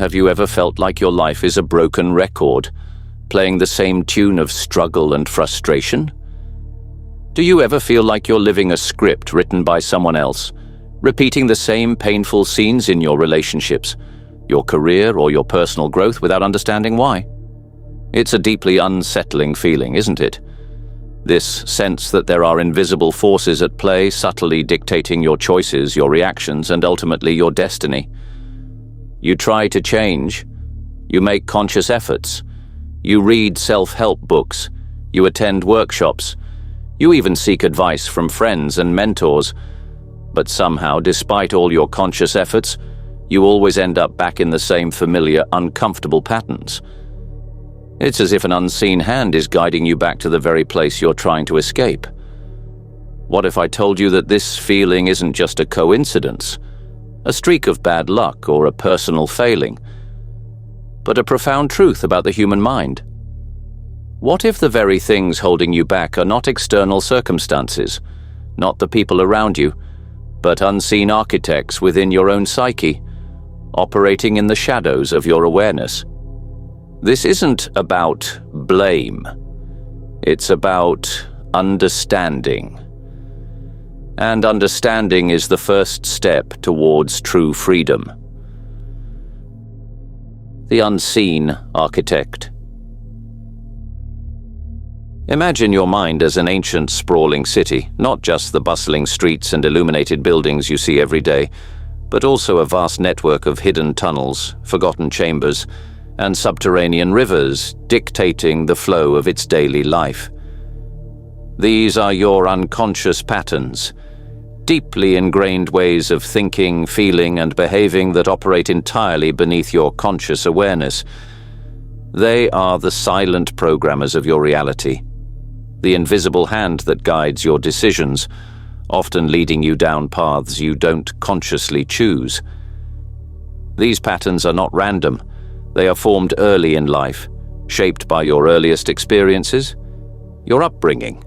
have you ever felt like your life is a broken record, playing the same tune of struggle and frustration? Do you ever feel like you're living a script written by someone else, repeating the same painful scenes in your relationships, your career, or your personal growth without understanding why? It's a deeply unsettling feeling, isn't it? This sense that there are invisible forces at play, subtly dictating your choices, your reactions, and ultimately your destiny. You try to change. You make conscious efforts. You read self-help books. You attend workshops. You even seek advice from friends and mentors. But somehow, despite all your conscious efforts, you always end up back in the same familiar, uncomfortable patterns. It's as if an unseen hand is guiding you back to the very place you're trying to escape. What if I told you that this feeling isn't just a coincidence, a streak of bad luck or a personal failing, but a profound truth about the human mind? What if the very things holding you back are not external circumstances, not the people around you, but unseen architects within your own psyche, operating in the shadows of your awareness? This isn't about blame. It's about understanding. And understanding is the first step towards true freedom. The unseen architect. Imagine your mind as an ancient, sprawling city, not just the bustling streets and illuminated buildings you see every day, but also a vast network of hidden tunnels, forgotten chambers, and subterranean rivers dictating the flow of its daily life. These are your unconscious patterns, deeply ingrained ways of thinking, feeling, and behaving that operate entirely beneath your conscious awareness. They are the silent programmers of your reality, the invisible hand that guides your decisions, often leading you down paths you don't consciously choose. These patterns are not random. They are formed early in life, shaped by your earliest experiences, your upbringing,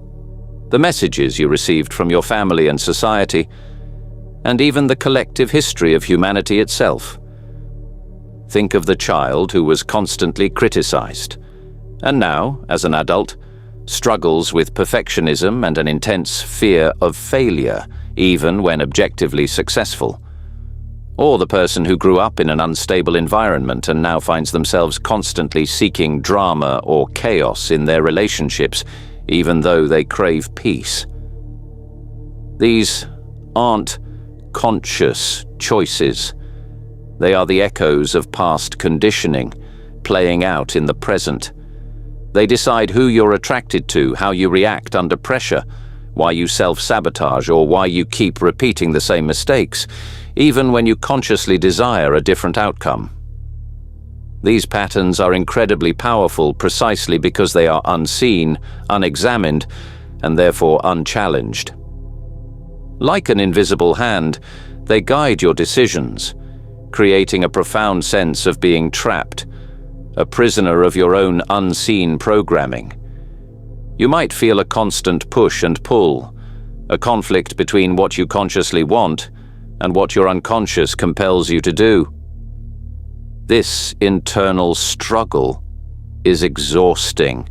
the messages you received from your family and society, and even the collective history of humanity itself. Think of the child who was constantly criticized, and now, as an adult, struggles with perfectionism and an intense fear of failure, even when objectively successful. Or the person who grew up in an unstable environment and now finds themselves constantly seeking drama or chaos in their relationships, even though they crave peace. These aren't conscious choices. They are the echoes of past conditioning, playing out in the present. They decide who you're attracted to, how you react under pressure, why you self-sabotage, or why you keep repeating the same mistakes, even when you consciously desire a different outcome. These patterns are incredibly powerful precisely because they are unseen, unexamined, and therefore unchallenged. Like an invisible hand, they guide your decisions, creating a profound sense of being trapped, a prisoner of your own unseen programming. You might feel a constant push and pull, a conflict between what you consciously want and what your unconscious compels you to do. This internal struggle is exhausting,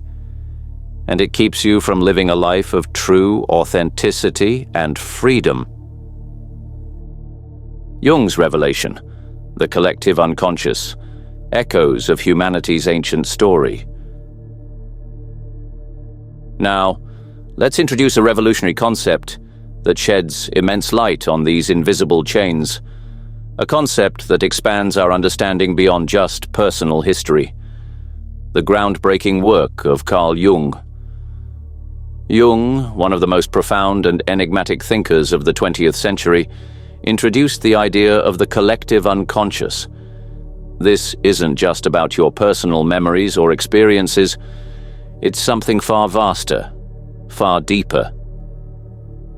and it keeps you from living a life of true authenticity and freedom. Jung's revelation, the collective unconscious, echoes of humanity's ancient story. Now, let's introduce a revolutionary concept that sheds immense light on these invisible chains, a concept that expands our understanding beyond just personal history, the groundbreaking work of Carl Jung. Jung, one of the most profound and enigmatic thinkers of the 20th century, introduced the idea of the collective unconscious. This isn't just about your personal memories or experiences. It's something far vaster, far deeper.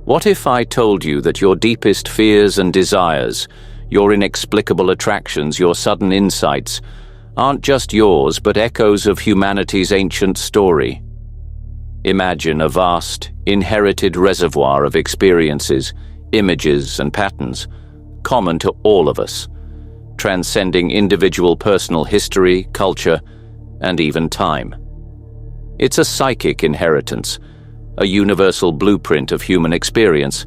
What if I told you that your deepest fears and desires, your inexplicable attractions, your sudden insights, aren't just yours but echoes of humanity's ancient story? Imagine a vast, inherited reservoir of experiences, images, and patterns, common to all of us, transcending individual personal history, culture, and even time. It's a psychic inheritance, a universal blueprint of human experience,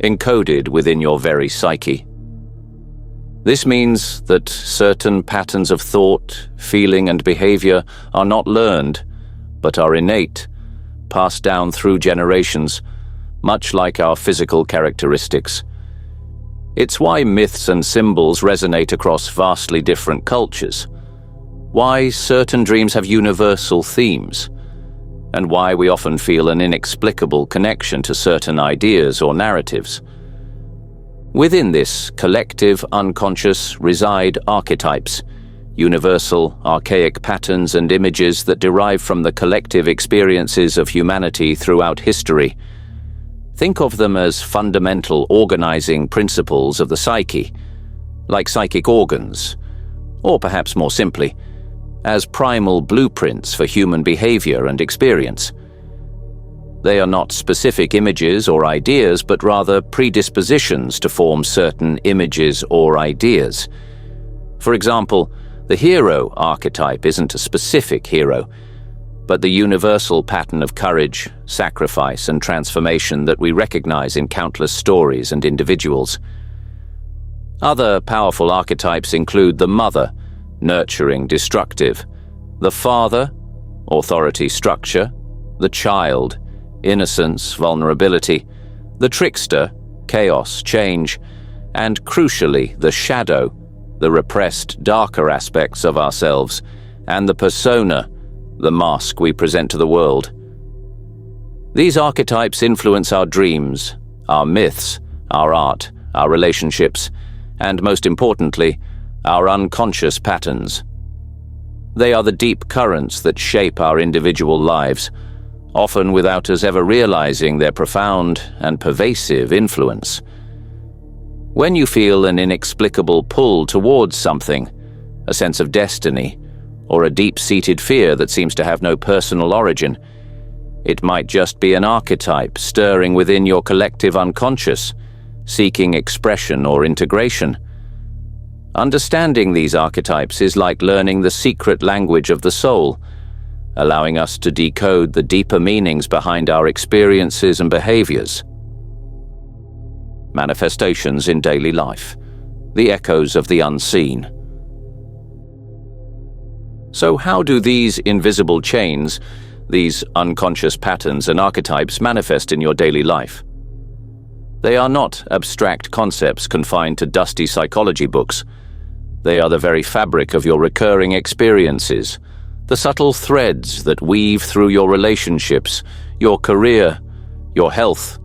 encoded within your very psyche. This means that certain patterns of thought, feeling, and behavior are not learned, but are innate, passed down through generations, much like our physical characteristics. It's why myths and symbols resonate across vastly different cultures, why certain dreams have universal themes, and why we often feel an inexplicable connection to certain ideas or narratives. Within this collective unconscious reside archetypes, universal, archaic patterns and images that derive from the collective experiences of humanity throughout history. Think of them as fundamental organizing principles of the psyche, like psychic organs, or perhaps more simply, as primal blueprints for human behavior and experience. They are not specific images or ideas, but rather predispositions to form certain images or ideas. For example, the hero archetype isn't a specific hero, but the universal pattern of courage, sacrifice, and transformation that we recognize in countless stories and individuals. Other powerful archetypes include the mother, nurturing, destructive; the father, authority, structure; the child, innocence, vulnerability; the trickster, chaos, change; and crucially, the shadow, the repressed, darker aspects of ourselves; and the persona, the mask we present to the world. These archetypes influence our dreams, our myths, our art, our relationships, and most importantly, our unconscious patterns. They are the deep currents that shape our individual lives, often without us ever realizing their profound and pervasive influence. When you feel an inexplicable pull towards something, a sense of destiny, or a deep-seated fear that seems to have no personal origin, it might just be an archetype stirring within your collective unconscious, seeking expression or integration. Understanding these archetypes is like learning the secret language of the soul, allowing us to decode the deeper meanings behind our experiences and behaviors. Manifestations in daily life, the echoes of the unseen. So how do these invisible chains, these unconscious patterns and archetypes manifest in your daily life? They are not abstract concepts confined to dusty psychology books. They are the very fabric of your recurring experiences, the subtle threads that weave through your relationships, your career, your health,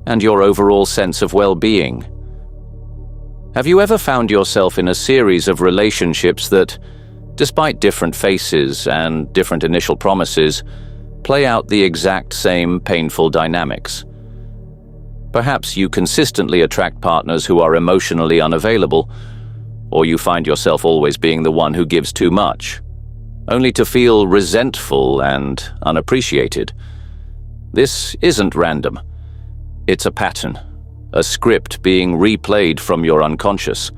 and your overall sense of well-being. Have you ever found yourself in a series of relationships that, despite different faces and different initial promises, play out the exact same painful dynamics? Perhaps you consistently attract partners who are emotionally unavailable, or you find yourself always being the one who gives too much, only to feel resentful and unappreciated. This isn't random. It's a pattern, a script being replayed from your unconscious.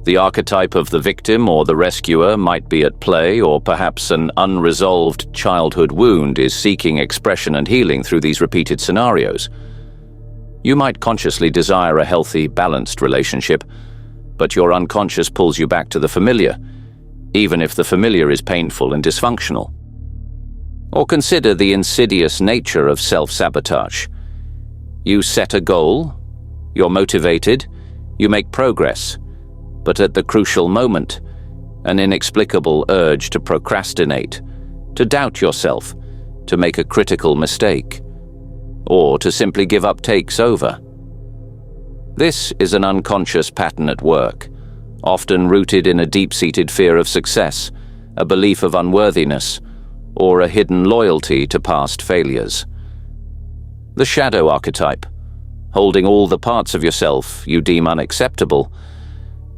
The archetype of the victim or the rescuer might be at play, or perhaps an unresolved childhood wound is seeking expression and healing through these repeated scenarios. You might consciously desire a healthy, balanced relationship, but your unconscious pulls you back to the familiar, even if the familiar is painful and dysfunctional. Or consider the insidious nature of self-sabotage. You set a goal, you're motivated, you make progress, but at the crucial moment, an inexplicable urge to procrastinate, to doubt yourself, to make a critical mistake, or to simply give up takes over. This is an unconscious pattern at work, often rooted in a deep-seated fear of success, a belief of unworthiness, or a hidden loyalty to past failures. The shadow archetype, holding all the parts of yourself you deem unacceptable,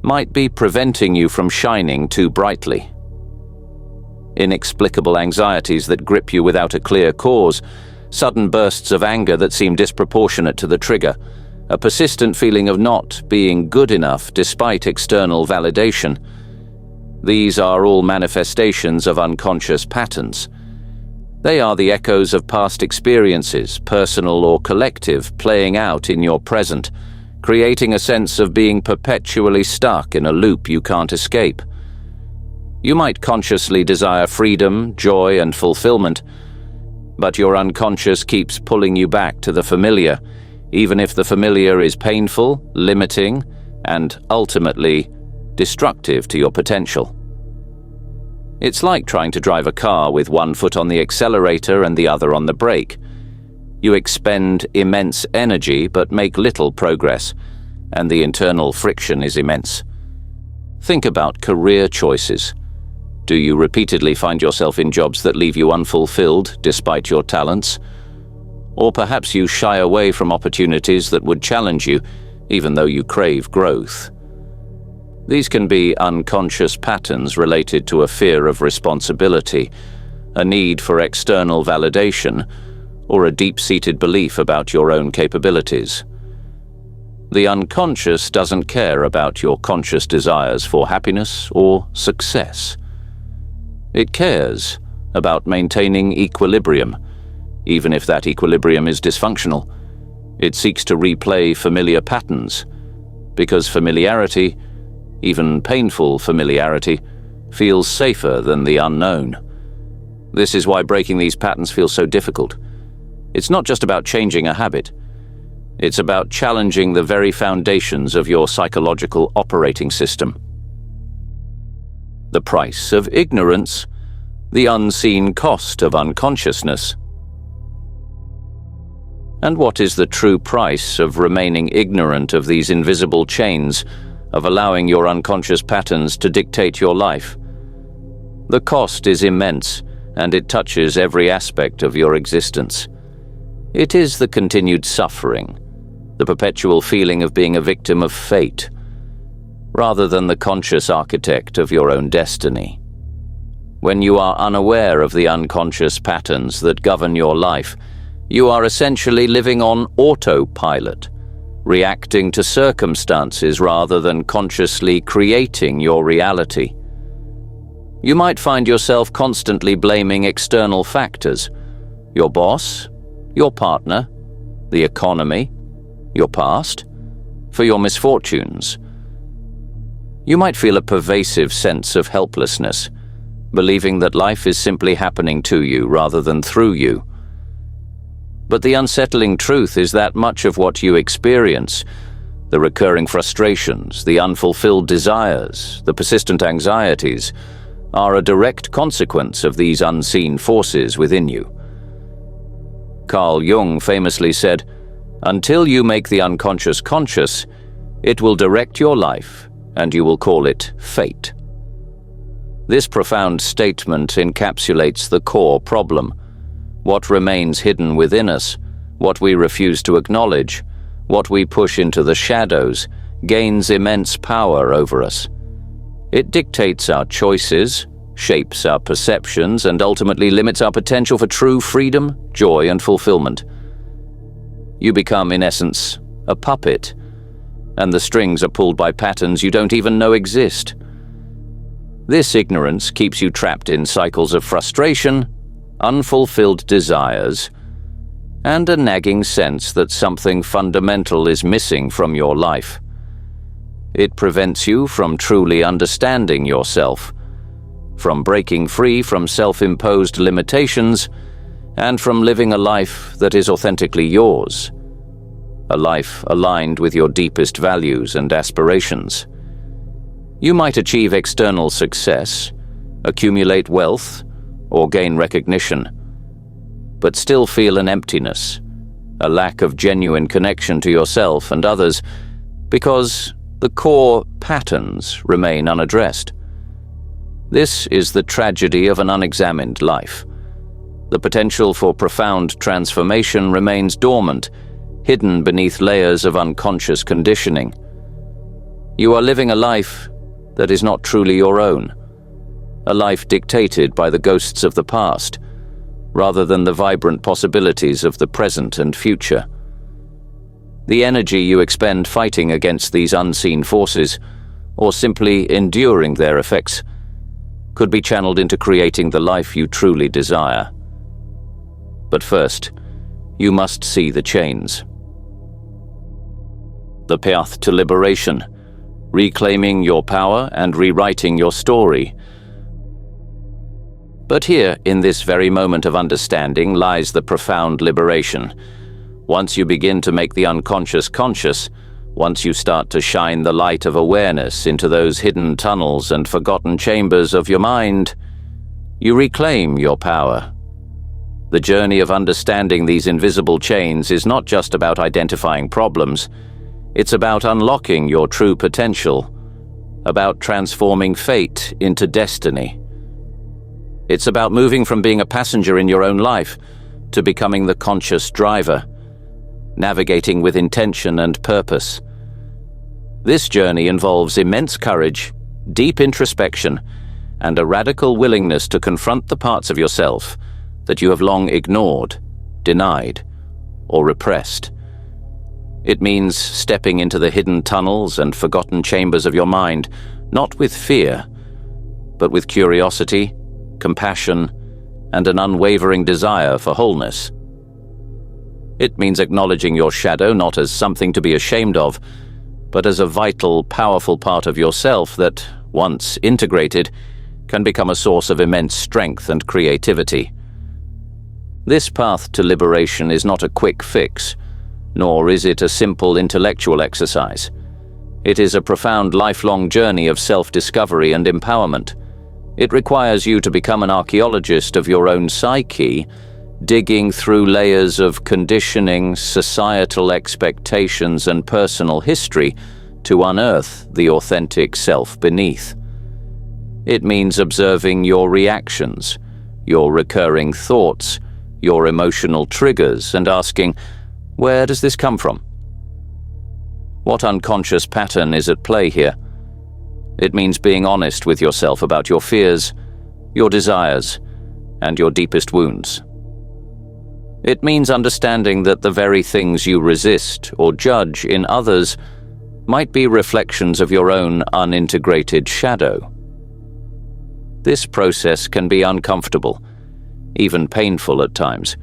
might be preventing you from shining too brightly. Inexplicable anxieties that grip you without a clear cause, sudden bursts of anger that seem disproportionate to the trigger, a persistent feeling of not being good enough despite external validation. These are all manifestations of unconscious patterns. They are the echoes of past experiences, personal or collective, playing out in your present, creating a sense of being perpetually stuck in a loop you can't escape. You might consciously desire freedom, joy, and fulfillment, but your unconscious keeps pulling you back to the familiar, even if the familiar is painful, limiting, and ultimately destructive to your potential. It's like trying to drive a car with one foot on the accelerator and the other on the brake. You expend immense energy but make little progress, and the internal friction is immense. Think about career choices. Do you repeatedly find yourself in jobs that leave you unfulfilled despite your talents? Or perhaps you shy away from opportunities that would challenge you, even though you crave growth. These can be unconscious patterns related to a fear of responsibility, a need for external validation, or a deep-seated belief about your own capabilities. The unconscious doesn't care about your conscious desires for happiness or success. It cares about maintaining equilibrium, even if that equilibrium is dysfunctional. It seeks to replay familiar patterns, because familiarity, even painful familiarity, feels safer than the unknown. This is why breaking these patterns feels so difficult. It's not just about changing a habit. It's about challenging the very foundations of your psychological operating system. The price of ignorance, the unseen cost of unconsciousness. And what is the true price of remaining ignorant of these invisible chains, of allowing your unconscious patterns to dictate your life? The cost is immense, and it touches every aspect of your existence. It is the continued suffering, the perpetual feeling of being a victim of fate, rather than the conscious architect of your own destiny. When you are unaware of the unconscious patterns that govern your life, you are essentially living on autopilot, reacting to circumstances rather than consciously creating your reality. You might find yourself constantly blaming external factors, your boss, your partner, the economy, your past, for your misfortunes. You might feel a pervasive sense of helplessness, believing that life is simply happening to you rather than through you. But the unsettling truth is that much of what you experience, the recurring frustrations, the unfulfilled desires, the persistent anxieties, are a direct consequence of these unseen forces within you. Carl Jung famously said, "Until you make the unconscious conscious, it will direct your life, and you will call it fate." This profound statement encapsulates the core problem. What remains hidden within us, what we refuse to acknowledge, what we push into the shadows, gains immense power over us. It dictates our choices, shapes our perceptions, and ultimately limits our potential for true freedom, joy, and fulfillment. You become, in essence, a puppet, and the strings are pulled by patterns you don't even know exist. This ignorance keeps you trapped in cycles of frustration, unfulfilled desires, and a nagging sense that something fundamental is missing from your life. It prevents you from truly understanding yourself, from breaking free from self-imposed limitations, and from living a life that is authentically yours, a life aligned with your deepest values and aspirations. You might achieve external success, accumulate wealth, or gain recognition, but still feel an emptiness, a lack of genuine connection to yourself and others, because the core patterns remain unaddressed. This is the tragedy of an unexamined life. The potential for profound transformation remains dormant, hidden beneath layers of unconscious conditioning. You are living a life that is not truly your own, a life dictated by the ghosts of the past, rather than the vibrant possibilities of the present and future. The energy you expend fighting against these unseen forces, or simply enduring their effects, could be channeled into creating the life you truly desire. But first, you must see the chains. The path to liberation, reclaiming your power and rewriting your story. But here, in this very moment of understanding, lies the profound liberation. Once you begin to make the unconscious conscious, once you start to shine the light of awareness into those hidden tunnels and forgotten chambers of your mind, you reclaim your power. The journey of understanding these invisible chains is not just about identifying problems. It's about unlocking your true potential, about transforming fate into destiny. It's about moving from being a passenger in your own life to becoming the conscious driver, navigating with intention and purpose. This journey involves immense courage, deep introspection, and a radical willingness to confront the parts of yourself that you have long ignored, denied, or repressed. It means stepping into the hidden tunnels and forgotten chambers of your mind, not with fear, but with curiosity, compassion, and an unwavering desire for wholeness. It means acknowledging your shadow not as something to be ashamed of, but as a vital, powerful part of yourself that, once integrated, can become a source of immense strength and creativity. This path to liberation is not a quick fix, nor is it a simple intellectual exercise. It is a profound lifelong journey of self-discovery and empowerment. It requires you to become an archaeologist of your own psyche, digging through layers of conditioning, societal expectations, and personal history to unearth the authentic self beneath. It means observing your reactions, your recurring thoughts, your emotional triggers, and asking, where does this come from? What unconscious pattern is at play here? It means being honest with yourself about your fears, your desires, and your deepest wounds. It means understanding that the very things you resist or judge in others might be reflections of your own unintegrated shadow. This process can be uncomfortable, even painful at times,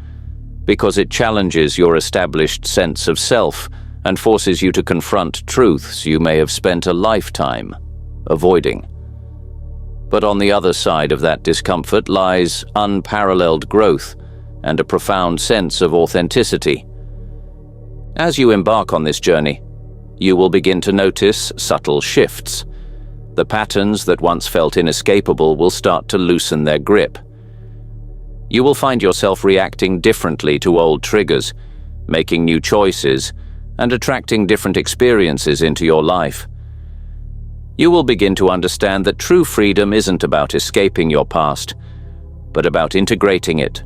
because it challenges your established sense of self and forces you to confront truths you may have spent a lifetime avoiding. But on the other side of that discomfort lies unparalleled growth and a profound sense of authenticity. As you embark on this journey, you will begin to notice subtle shifts. The patterns that once felt inescapable will start to loosen their grip. You will find yourself reacting differently to old triggers, making new choices, and attracting different experiences into your life. You will begin to understand that true freedom isn't about escaping your past, but about integrating it,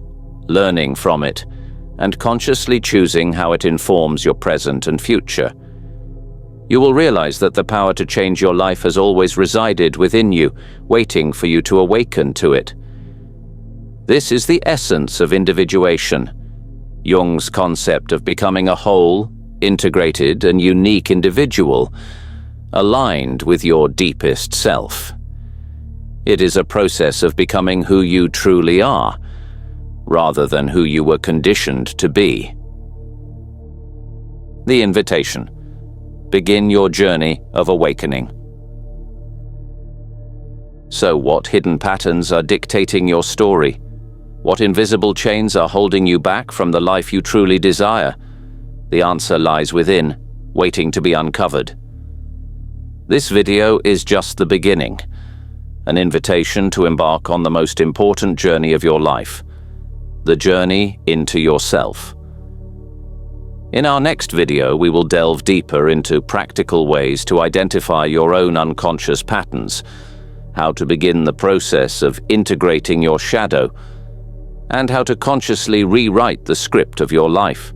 learning from it, and consciously choosing how it informs your present and future. You will realize that the power to change your life has always resided within you, waiting for you to awaken to it. This is the essence of individuation, Jung's concept of becoming a whole, integrated, and unique individual, aligned with your deepest self. It is a process of becoming who you truly are, rather than who you were conditioned to be. The invitation. Begin your journey of awakening. So what hidden patterns are dictating your story? What invisible chains are holding you back from the life you truly desire? The answer lies within, waiting to be uncovered. This video is just the beginning, an invitation to embark on the most important journey of your life, the journey into yourself. In our next video, we will delve deeper into practical ways to identify your own unconscious patterns, how to begin the process of integrating your shadow, and how to consciously rewrite the script of your life.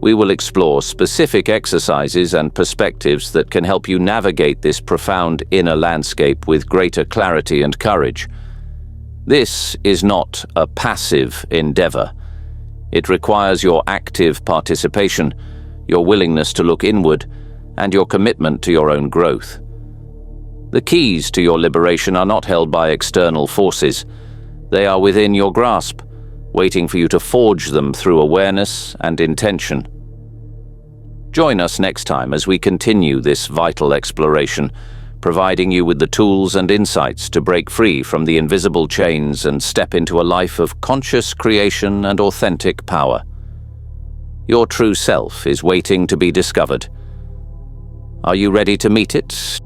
We will explore specific exercises and perspectives that can help you navigate this profound inner landscape with greater clarity and courage. This is not a passive endeavor. It requires your active participation your willingness to look inward, and your commitment to your own growth. The keys to your liberation are not held by external forces. They are within your grasp, waiting for you to forge them through awareness and intention. Join us next time as we continue this vital exploration, providing you with the tools and insights to break free from the invisible chains and step into a life of conscious creation and authentic power. Your true self is waiting to be discovered. Are you ready to meet it?